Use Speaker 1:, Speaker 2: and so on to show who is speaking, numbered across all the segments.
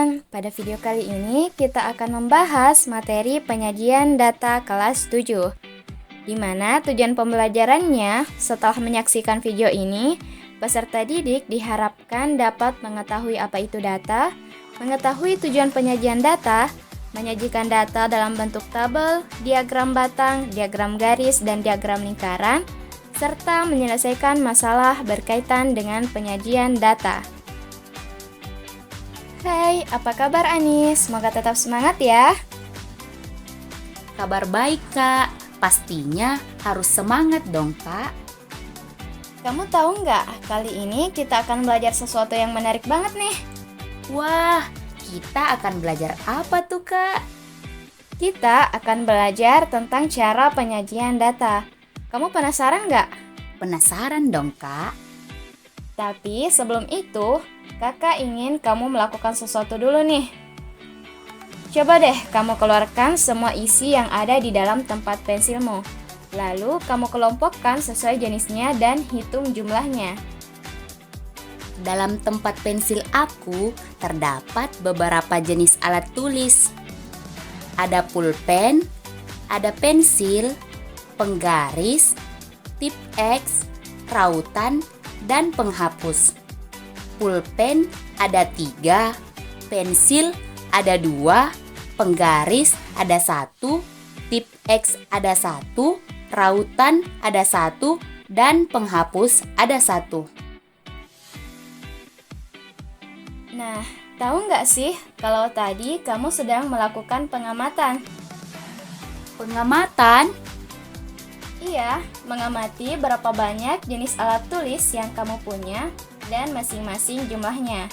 Speaker 1: teman-teman, pada video kali ini kita akan membahas materi penyajian data kelas 7, di mana tujuan pembelajarannya setelah menyaksikan video ini, peserta didik diharapkan dapat mengetahui apa itu data, mengetahui tujuan penyajian data, menyajikan data dalam bentuk tabel, diagram batang, diagram garis, dan diagram lingkaran, serta menyelesaikan masalah berkaitan dengan penyajian data. Hai, apa kabar Anis? Semoga tetap semangat ya.
Speaker 2: Kabar baik, Kak. Pastinya harus semangat dong, Kak.
Speaker 1: Kamu tahu nggak, kali ini kita akan belajar sesuatu yang menarik banget nih.
Speaker 2: Wah, kita akan belajar apa tuh, Kak?
Speaker 1: Kita akan belajar tentang cara penyajian data. Kamu penasaran nggak?
Speaker 2: Penasaran dong, Kak.
Speaker 1: Tapi sebelum itu, Kakak ingin kamu melakukan sesuatu dulu nih. Coba deh kamu keluarkan semua isi yang ada di dalam tempat pensilmu. Lalu kamu kelompokkan sesuai jenisnya dan hitung jumlahnya.
Speaker 2: Dalam tempat pensil aku terdapat beberapa jenis alat tulis. Ada pulpen, ada pensil, penggaris, tip X, rautan, dan penghapus. Pulpen ada 3, pensil ada 2, penggaris ada 1, tip X ada 1, rautan ada 1, dan penghapus ada 1.
Speaker 1: Nah, tahu nggak sih kalau tadi kamu sedang melakukan pengamatan?
Speaker 2: Pengamatan?
Speaker 1: Iya, mengamati berapa banyak jenis alat tulis yang kamu punya dan masing-masing jumlahnya.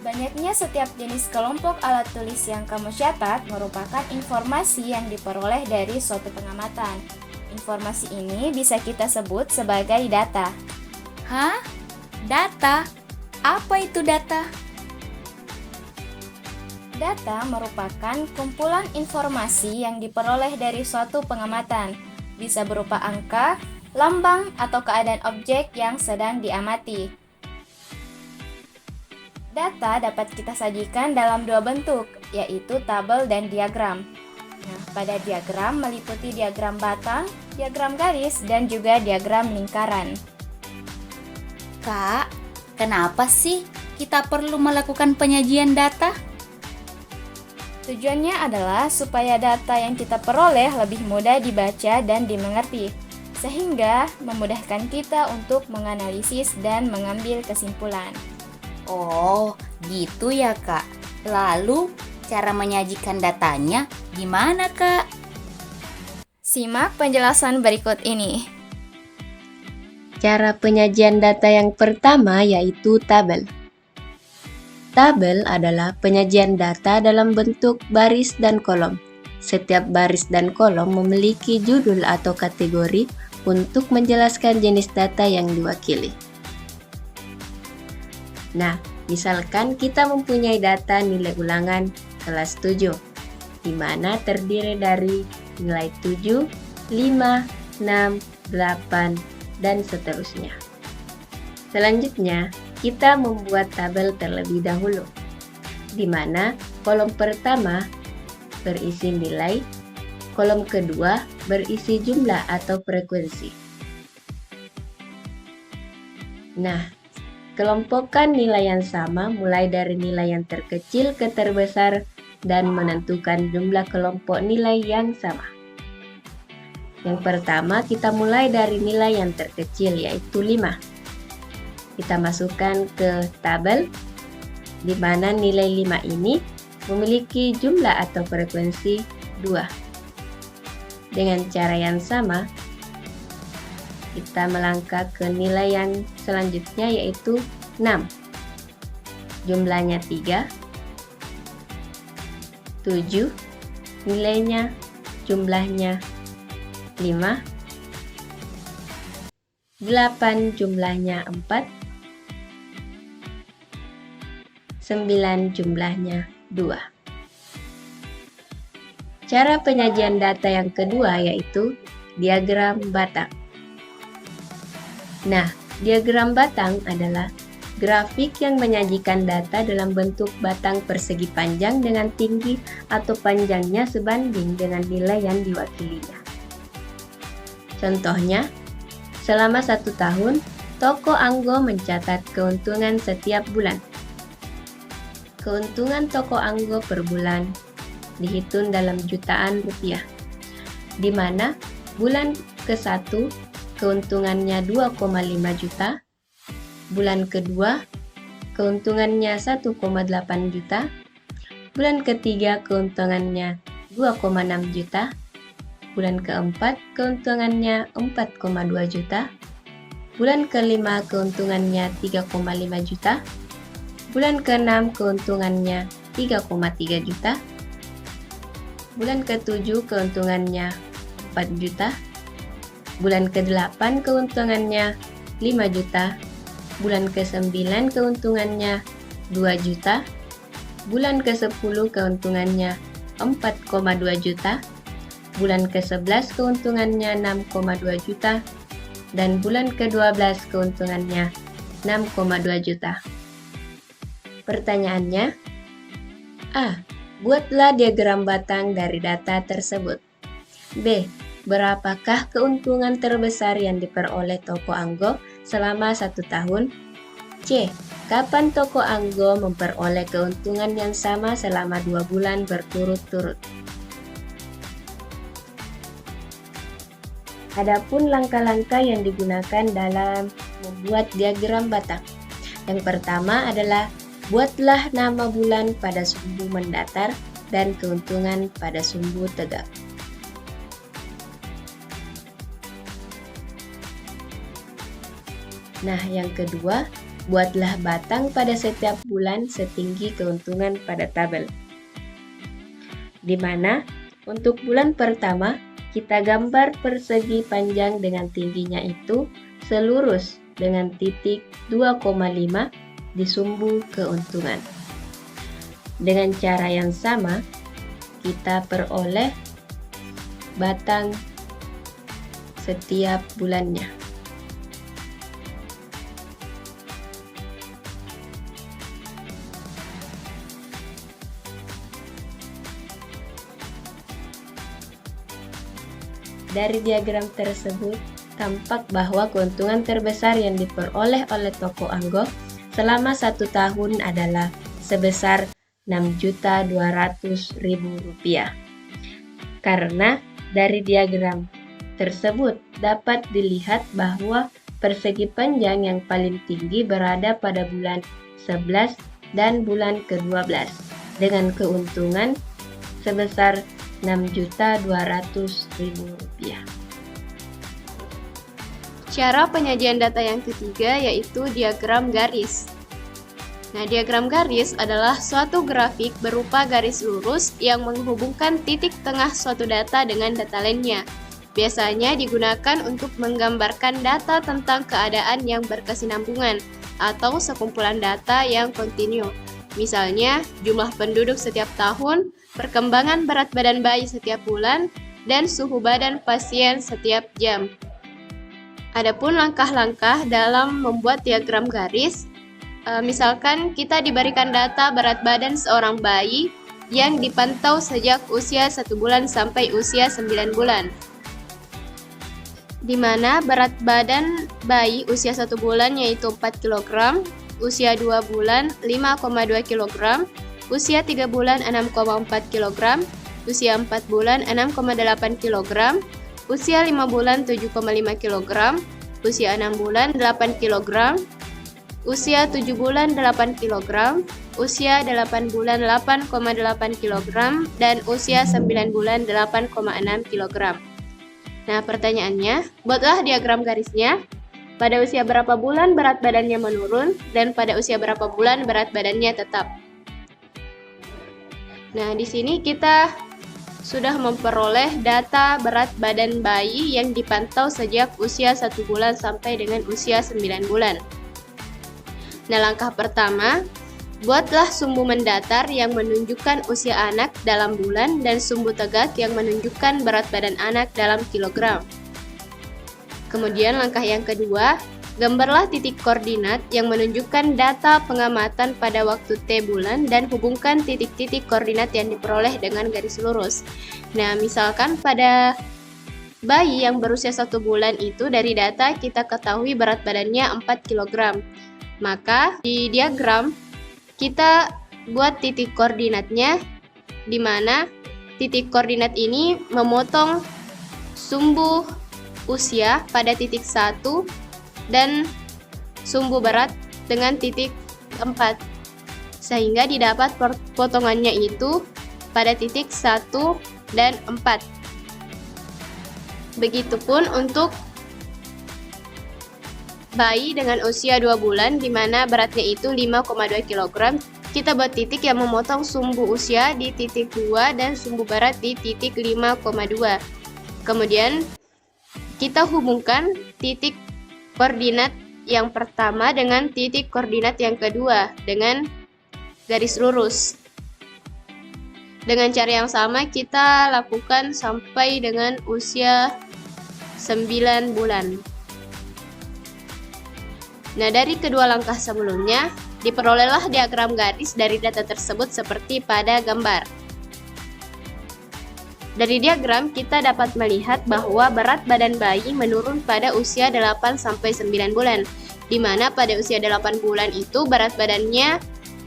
Speaker 1: Banyaknya setiap jenis kelompok alat tulis yang kamu catat merupakan informasi yang diperoleh dari suatu pengamatan. Informasi ini bisa kita sebut sebagai data.
Speaker 2: Hah? Data? Apa itu data?
Speaker 1: Data merupakan kumpulan informasi yang diperoleh dari suatu pengamatan. Bisa berupa angka, lambang, atau keadaan objek yang sedang diamati. Data dapat kita sajikan dalam 2 bentuk, yaitu tabel dan diagram. Nah, pada diagram meliputi diagram batang, diagram garis, dan juga diagram lingkaran.
Speaker 2: Kak, kenapa sih kita perlu melakukan penyajian data?
Speaker 1: Tujuannya adalah supaya data yang kita peroleh lebih mudah dibaca dan dimengerti, sehingga memudahkan kita untuk menganalisis dan mengambil kesimpulan.
Speaker 2: Oh, gitu ya, Kak. Lalu, cara menyajikan datanya gimana, Kak?
Speaker 1: Simak penjelasan berikut ini.
Speaker 3: Cara penyajian data yang pertama yaitu tabel. Tabel adalah penyajian data dalam bentuk baris dan kolom. Setiap baris dan kolom memiliki judul atau kategori untuk menjelaskan jenis data yang diwakili. Nah, misalkan kita mempunyai data nilai ulangan kelas 7, di mana terdiri dari nilai 7, 5, 6, 8, dan seterusnya. Selanjutnya, kita membuat tabel terlebih dahulu, di mana kolom pertama berisi nilai, kolom kedua berisi jumlah atau frekuensi. Nah, kelompokkan nilai yang sama mulai dari nilai yang terkecil ke terbesar dan menentukan jumlah kelompok nilai yang sama. Yang pertama, kita mulai dari nilai yang terkecil yaitu 5. Kita masukkan ke tabel, di mana nilai 5 ini memiliki jumlah atau frekuensi 2. Dengan cara yang sama, kita melangkah ke nilai yang selanjutnya yaitu 6. Jumlahnya 3, 7, nilainya, jumlahnya 5, 8 jumlahnya 4, 9 jumlahnya 2. Cara penyajian data yang kedua yaitu diagram batang. Nah, diagram batang adalah grafik yang menyajikan data dalam bentuk batang persegi panjang dengan tinggi atau panjangnya sebanding dengan nilai yang diwakilinya. Contohnya, selama 1 tahun, toko Anggo mencatat keuntungan setiap bulan. Keuntungan toko Anggo per bulan dihitung dalam jutaan rupiah, di mana bulan ke-1 keuntungannya 2,5 juta, bulan kedua keuntungannya 1,8 juta, bulan ketiga keuntungannya 2,6 juta, bulan keempat keuntungannya 4,2 juta, bulan kelima keuntungannya 3,5 juta, bulan ke-6 keuntungannya 3,3 juta, bulan ke-7 keuntungannya 4 juta, bulan ke-8 keuntungannya 5 juta, bulan ke-9 keuntungannya 2 juta, bulan ke-10 keuntungannya 4,2 juta, bulan ke-11 keuntungannya 6,2 juta, dan bulan ke-12 keuntungannya 6,2 juta. Pertanyaannya, A. Buatlah diagram batang dari data tersebut. B. Berapakah keuntungan terbesar yang diperoleh toko Anggo selama 1 tahun? C. Kapan toko Anggo memperoleh keuntungan yang sama selama 2 bulan berturut-turut? Adapun langkah-langkah yang digunakan dalam membuat diagram batang. Yang pertama adalah buatlah nama bulan pada sumbu mendatar dan keuntungan pada sumbu tegak. Nah, yang kedua, buatlah batang pada setiap bulan setinggi keuntungan pada tabel. Di mana untuk bulan pertama, kita gambar persegi panjang dengan tingginya itu selurus dengan titik 2,5 di sumbu keuntungan. Dengan cara yang sama, kita peroleh batang setiap bulannya. Dari diagram tersebut, tampak bahwa keuntungan terbesar yang diperoleh oleh toko Anggo selama 1 tahun adalah sebesar Rp6.200.000. Karena dari diagram tersebut dapat dilihat bahwa persegi panjang yang paling tinggi berada pada bulan 11 dan bulan ke-12 dengan keuntungan sebesar Rp6.200.000.
Speaker 4: Cara penyajian data yang ketiga yaitu diagram garis. Nah, diagram garis adalah suatu grafik berupa garis lurus yang menghubungkan titik tengah suatu data dengan data lainnya. Biasanya digunakan untuk menggambarkan data tentang keadaan yang berkesinambungan atau sekumpulan data yang kontinu. Misalnya, jumlah penduduk setiap tahun, perkembangan berat badan bayi setiap bulan, dan suhu badan pasien setiap jam. Adapun langkah-langkah dalam membuat diagram garis, misalkan kita diberikan data berat badan seorang bayi yang dipantau sejak usia 1 bulan sampai usia 9 bulan. Di mana berat badan bayi usia 1 bulan yaitu 4 kg, usia 2 bulan 5,2 kg, usia 3 bulan 6,4 kg, usia 4 bulan 6,8 kg, usia 5 bulan 7,5 kg, usia 6 bulan 8 kg, usia 7 bulan 8 kg, usia 8 bulan 8,8 kg, dan usia 9 bulan 8,6 kg. Nah, pertanyaannya, buatlah diagram garisnya. Pada usia berapa bulan berat badannya menurun, dan pada usia berapa bulan berat badannya tetap. Nah, di sini kita sudah memperoleh data berat badan bayi yang dipantau sejak usia 1 bulan sampai dengan usia 9 bulan. Nah, langkah pertama, buatlah sumbu mendatar yang menunjukkan usia anak dalam bulan dan sumbu tegak yang menunjukkan berat badan anak dalam kilogram. Kemudian langkah yang kedua, Gambarlah titik koordinat yang menunjukkan data pengamatan pada waktu T bulan dan hubungkan titik-titik koordinat yang diperoleh dengan garis lurus. Nah, misalkan pada bayi yang berusia 1 bulan itu dari data kita ketahui berat badannya 4 kg. Maka di diagram kita buat titik koordinatnya, di mana titik koordinat ini memotong sumbu usia pada titik 1 dan sumbu berat dengan titik 4, sehingga didapat potongannya itu pada titik 1 dan 4. Begitupun untuk bayi dengan usia 2 bulan di mana beratnya itu 5,2 kg, kita buat titik yang memotong sumbu usia di titik 2 dan sumbu berat di titik 5,2. Kemudian kita hubungkan titik koordinat yang pertama dengan titik koordinat yang kedua dengan garis lurus. Dengan cara yang sama kita lakukan sampai dengan usia 9 bulan. Nah, dari kedua langkah sebelumnya, diperolehlah diagram garis dari data tersebut seperti pada gambar. Dari diagram kita dapat melihat bahwa berat badan bayi menurun pada usia 8-9 bulan, di mana pada usia 8 bulan itu berat badannya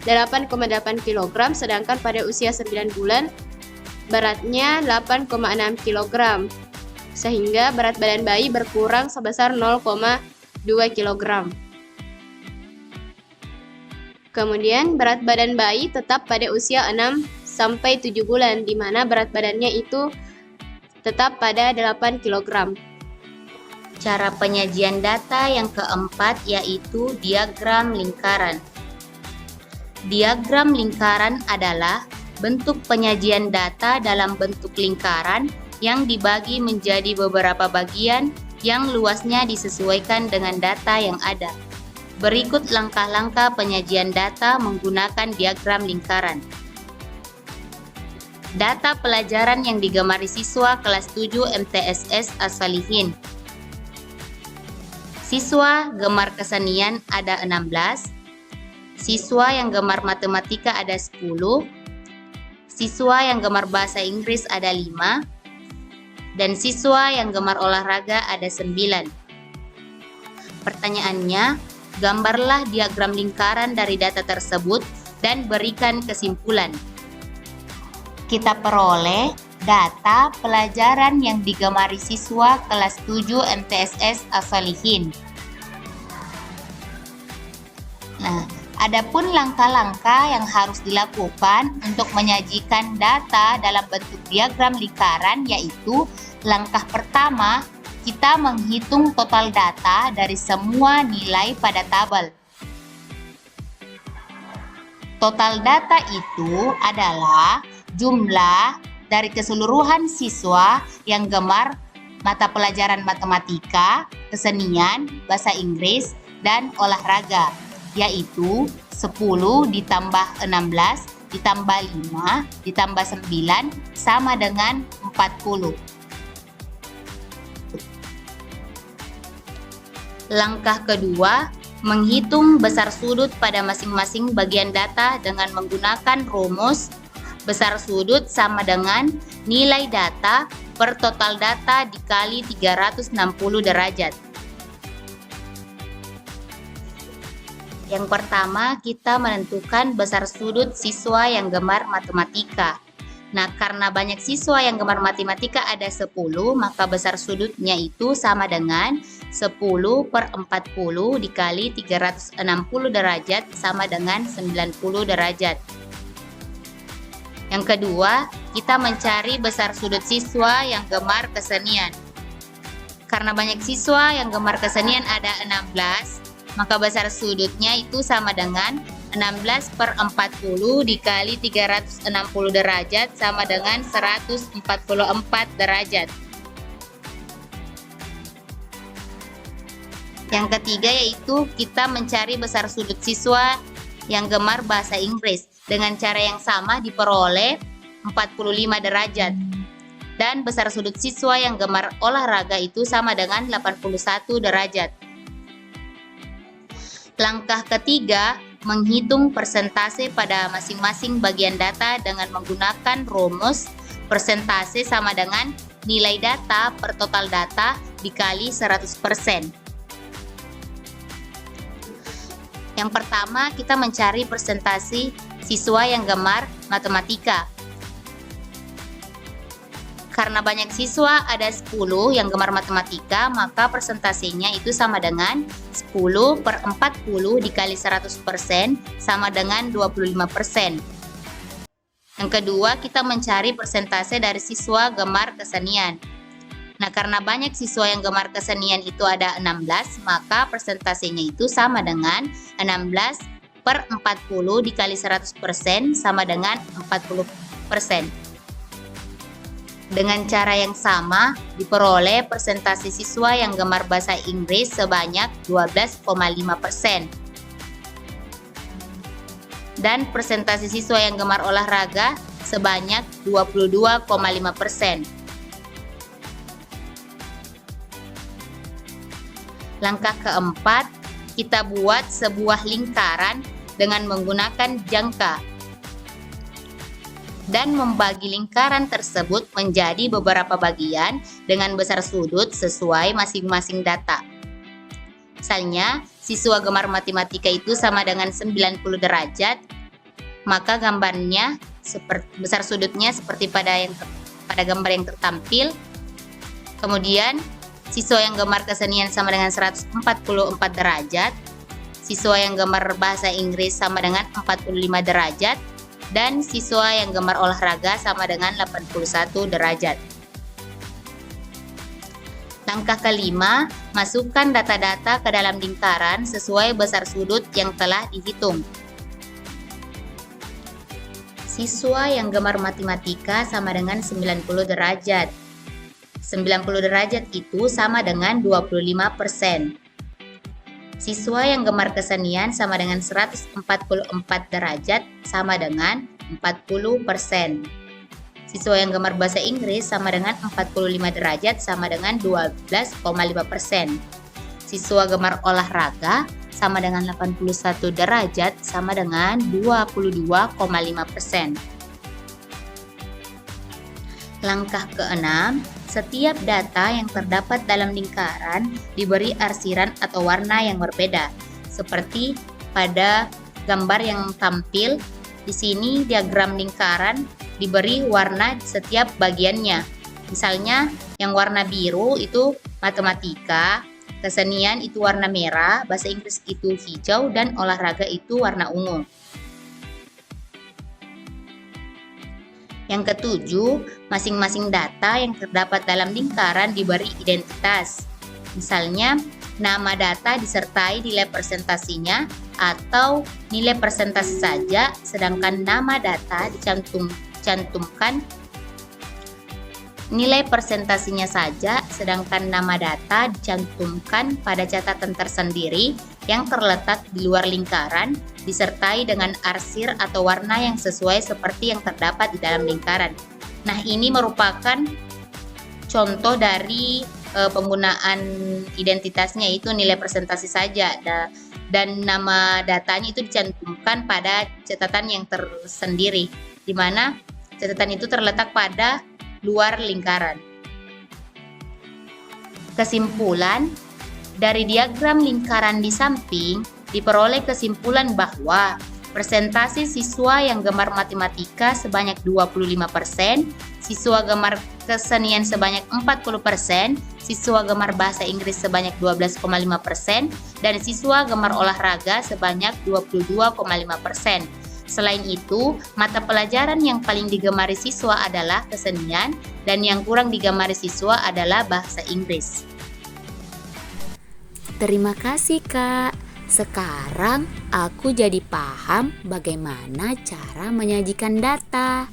Speaker 4: 8,8 kg, sedangkan pada usia 9 bulan beratnya 8,6 kg, sehingga berat badan bayi berkurang sebesar 0,2 kg. Kemudian berat badan bayi tetap pada usia 6-7 bulan, di mana berat badannya itu tetap pada 8 kg.
Speaker 2: Cara penyajian data yang keempat yaitu diagram lingkaran. Diagram lingkaran adalah bentuk penyajian data dalam bentuk lingkaran yang dibagi menjadi beberapa bagian yang luasnya disesuaikan dengan data yang ada. Berikut langkah-langkah penyajian data menggunakan diagram lingkaran. Data pelajaran yang digemari siswa kelas 7 MTSS As-Shalihin. Siswa gemar kesenian ada 16, siswa yang gemar matematika ada 10, siswa yang gemar bahasa Inggris ada 5, dan siswa yang gemar olahraga ada 9. Pertanyaannya, gambarlah diagram lingkaran dari data tersebut dan berikan kesimpulan. Kita peroleh data pelajaran yang digemari siswa kelas 7 MTSS As-Shalihin. Nah, adapun langkah-langkah yang harus dilakukan untuk menyajikan data dalam bentuk diagram lingkaran yaitu langkah pertama, kita menghitung total data dari semua nilai pada tabel. Total data itu adalah jumlah dari keseluruhan siswa yang gemar mata pelajaran matematika, kesenian, bahasa Inggris, dan olahraga, yaitu 10 ditambah 16 ditambah 5 ditambah 9 sama dengan 40. Langkah kedua, menghitung besar sudut pada masing-masing bagian data dengan menggunakan rumus besar sudut sama dengan nilai data per total data dikali 360 derajat. Yang pertama, kita menentukan besar sudut siswa yang gemar matematika. Nah, karena banyak siswa yang gemar matematika ada 10, maka besar sudutnya itu sama dengan 10 per 40 dikali 360 derajat sama dengan 90 derajat. Yang kedua, kita mencari besar sudut siswa yang gemar kesenian. Karena banyak siswa yang gemar kesenian ada 16, maka besar sudutnya itu sama dengan 16 per 40 dikali 360 derajat sama dengan 144 derajat. Yang ketiga yaitu kita mencari besar sudut siswa yang gemar bahasa Inggris. Dengan cara yang sama diperoleh 45 derajat. Dan besar sudut siswa yang gemar olahraga itu sama dengan 81 derajat. Langkah ketiga, menghitung persentase pada masing-masing bagian data dengan menggunakan rumus persentase sama dengan nilai data per total data dikali 100%. Yang pertama, kita mencari persentase siswa yang gemar matematika. Karena banyak siswa, ada 10 yang gemar matematika, maka persentasenya itu sama dengan 10 per 40 dikali 100% sama dengan 25%. Yang kedua, kita mencari persentase dari siswa gemar kesenian. Nah, karena banyak siswa yang gemar kesenian itu ada 16, maka persentasenya itu sama dengan 16 per 40 dikali 100% sama dengan 40%. Dengan cara yang sama, diperoleh persentase siswa yang gemar bahasa Inggris sebanyak 12,5%. Dan persentase siswa yang gemar olahraga sebanyak 22,5%. Langkah keempat, kita buat sebuah lingkaran dengan menggunakan jangka dan membagi lingkaran tersebut menjadi beberapa bagian dengan besar sudut sesuai masing-masing data. Misalnya, siswa gemar matematika itu sama dengan 90 derajat, maka gambarnya besar sudutnya seperti pada gambar yang tertampil. Kemudian, siswa yang gemar kesenian sama dengan 144 derajat, siswa yang gemar bahasa Inggris sama dengan 45 derajat, dan siswa yang gemar olahraga sama dengan 81 derajat. Langkah kelima, masukkan data-data ke dalam lingkaran sesuai besar sudut yang telah dihitung. Siswa yang gemar matematika sama dengan 90 derajat. 90 derajat itu sama dengan 25%. Siswa yang gemar kesenian sama dengan 144 derajat sama dengan 40%. Siswa yang gemar bahasa Inggris sama dengan 45 derajat sama dengan 12,5%. Siswa gemar olahraga sama dengan 81 derajat sama dengan 22,5%. Langkah keenam, setiap data yang terdapat dalam lingkaran diberi arsiran atau warna yang berbeda. Seperti pada gambar yang tampil, di sini diagram lingkaran diberi warna setiap bagiannya. Misalnya yang warna biru itu matematika, kesenian itu warna merah, bahasa Inggris itu hijau, dan olahraga itu warna ungu. Yang ketujuh, masing-masing data yang terdapat dalam lingkaran diberi identitas. Misalnya, nama data disertai nilai presentasinya atau nilai presentasi saja, sedangkan nama data dicantumkan nilai presentasinya saja, sedangkan nama data dicantumkan pada catatan tersendiri yang terletak di luar lingkaran, disertai dengan arsir atau warna yang sesuai seperti yang terdapat di dalam lingkaran. Nah, ini merupakan contoh dari penggunaan identitasnya, yaitu nilai presentasi saja, dan nama datanya itu dicantumkan pada catatan yang tersendiri, di mana catatan itu terletak pada luar lingkaran. Kesimpulan, dari diagram lingkaran di samping diperoleh kesimpulan bahwa persentase siswa yang gemar matematika sebanyak 25%, siswa gemar kesenian sebanyak 40%, siswa gemar bahasa Inggris sebanyak 12,5%, dan siswa gemar olahraga sebanyak 22,5%. Selain itu, mata pelajaran yang paling digemari siswa adalah kesenian dan yang kurang digemari siswa adalah bahasa Inggris.
Speaker 5: Terima kasih, Kak. Sekarang aku jadi paham bagaimana cara menyajikan data.